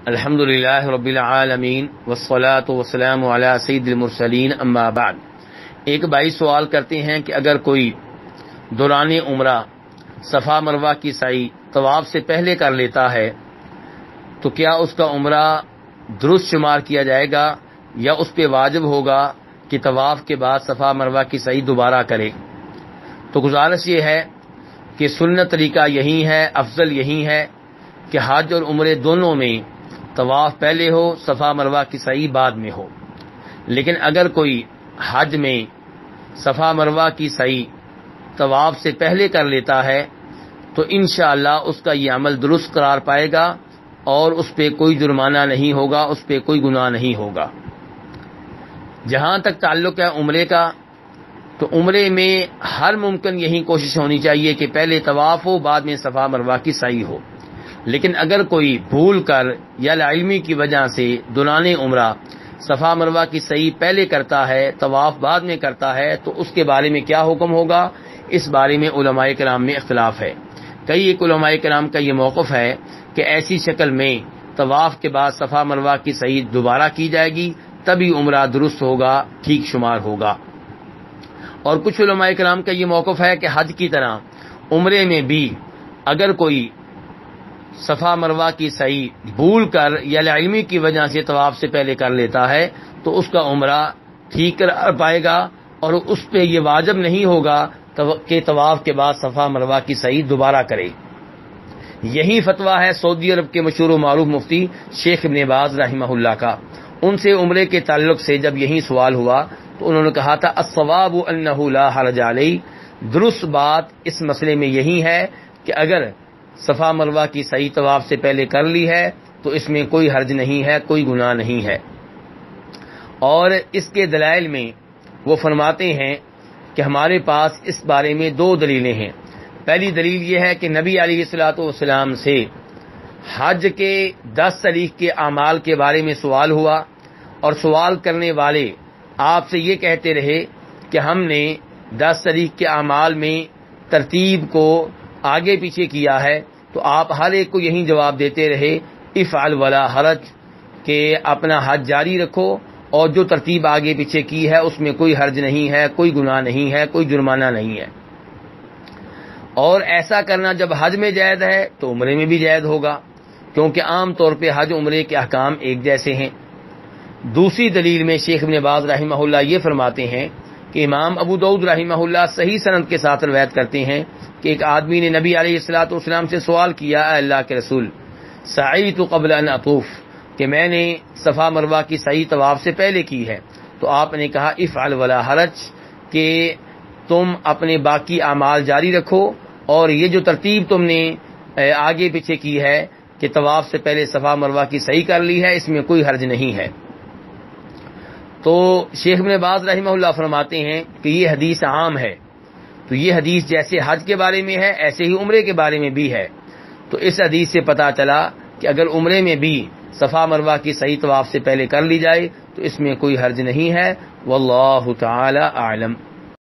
الحمدللہ رب العالمین والصلاة والسلام علی سید المرسلین اما بعد۔ ایک بھائی سوال کرتے ہیں کہ اگر کوئی دوران عمرہ صفا مروہ کی سعی طواف سے پہلے کر لیتا ہے تو کیا اس کا عمرہ درست شمار کیا جائے گا یا اس پہ واجب ہوگا کہ طواف کے بعد صفا مروہ کی سعی دوبارہ کرے؟ تو گزارش یہ ہے کہ سنت طریقہ یہی ہے، افضل یہی ہے کہ حج اور عمرے دونوں میں طواف پہلے ہو، صفا مروہ کی سعی بعد میں ہو۔ لیکن اگر کوئی حج میں صفا مروہ کی سعی طواف سے پہلے کر لیتا ہے تو انشاءاللہ اس کا یہ عمل درست قرار پائے گا اور اس پہ کوئی جرمانہ نہیں ہوگا، اس پہ کوئی گناہ نہیں ہوگا۔ جہاں تک تعلق ہے عمرے کا، تو عمرے میں ہر ممکن یہی کوشش ہونی چاہیے کہ پہلے طواف ہو، بعد میں صفا مروہ کی سعی ہو۔ لیکن اگر کوئی بھول کر یا لاعلمی کی وجہ سے دوران عمرہ صفا مروہ کی سعی پہلے کرتا ہے، طواف بعد میں کرتا ہے، تو اس کے بارے میں کیا حکم ہوگا؟ اس بارے میں علماء کرام میں اختلاف ہے۔ کئی ایک علماء کرام کا یہ موقف ہے کہ ایسی شکل میں طواف کے بعد صفا مروہ کی سعی دوبارہ کی جائے گی، تبھی عمرہ درست ہوگا، ٹھیک شمار ہوگا۔ اور کچھ علماء کرام کا یہ موقف ہے کہ حج کی طرح عمرے میں بھی اگر کوئی صفا مروہ کی سعی بھول کر یا علمی کی وجہ سے طواف سے پہلے کر لیتا ہے تو اس کا عمرہ ٹھیک کر پائے گا اور اس پہ یہ واجب نہیں ہوگا کہ طواف کے بعد صفا مروہ کی سعی دوبارہ کرے۔ یہی فتویٰ ہے سعودی عرب کے مشہور و معروف مفتی شیخ ابن باز رحمہ اللہ کا۔ ان سے عمرے کے تعلق سے جب یہی سوال ہوا تو انہوں نے کہا تھا الصواب انہ لا حرج علیہ، درست بات اس مسئلے میں یہی ہے کہ اگر صفا مروہ کی سعی طواف سے پہلے کر لی ہے تو اس میں کوئی حرج نہیں ہے، کوئی گناہ نہیں ہے۔ اور اس کے دلائل میں وہ فرماتے ہیں کہ ہمارے پاس اس بارے میں دو دلیلیں ہیں۔ پہلی دلیل یہ ہے کہ نبی علیہ الصلوۃ والسلام سے حج کے 10 تاریخ کے اعمال کے بارے میں سوال ہوا اور سوال کرنے والے آپ سے یہ کہتے رہے کہ ہم نے 10 تاریخ کے اعمال میں ترتیب کو آگے پیچھے کیا ہے، تو آپ ہر ایک کو یہی جواب دیتے رہے افعل ولا حرج، کہ اپنا حج جاری رکھو اور جو ترتیب آگے پیچھے کی ہے اس میں کوئی حرج نہیں ہے، کوئی گناہ نہیں ہے، کوئی جرمانہ نہیں ہے۔ اور ایسا کرنا جب حج میں جائز ہے تو عمرے میں بھی جائز ہوگا، کیونکہ عام طور پہ حج عمرے کے احکام ایک جیسے ہیں۔ دوسری دلیل میں شیخ ابن باز رحمہ اللہ یہ فرماتے ہیں کہ امام ابو داؤد رحمہ اللہ صحیح سند کے ساتھ روایت کرتے ہیں کہ ایک آدمی نے نبی علیہ الصلوۃ والسلام سے سوال کیا، اے اللہ کے رسول سعیت قبل ان اطوف، کہ میں نے صفا مروہ کی سعی طواف سے پہلے کی ہے، تو آپ نے کہا افعل ولا حرج، کہ تم اپنے باقی اعمال جاری رکھو اور یہ جو ترتیب تم نے آگے پیچھے کی ہے کہ طواف سے پہلے صفا مروہ کی سعی کر لی ہے، اس میں کوئی حرج نہیں ہے۔ تو شیخ ابن باز رحمہ اللہ فرماتے ہیں کہ یہ حدیث عام ہے، تو یہ حدیث جیسے حج کے بارے میں ہے ایسے ہی عمرے کے بارے میں بھی ہے۔ تو اس حدیث سے پتہ چلا کہ اگر عمرے میں بھی صفا مروہ کی سعی طواف سے پہلے کر لی جائے تو اس میں کوئی حرج نہیں ہے۔ واللہ تعالی اعلم۔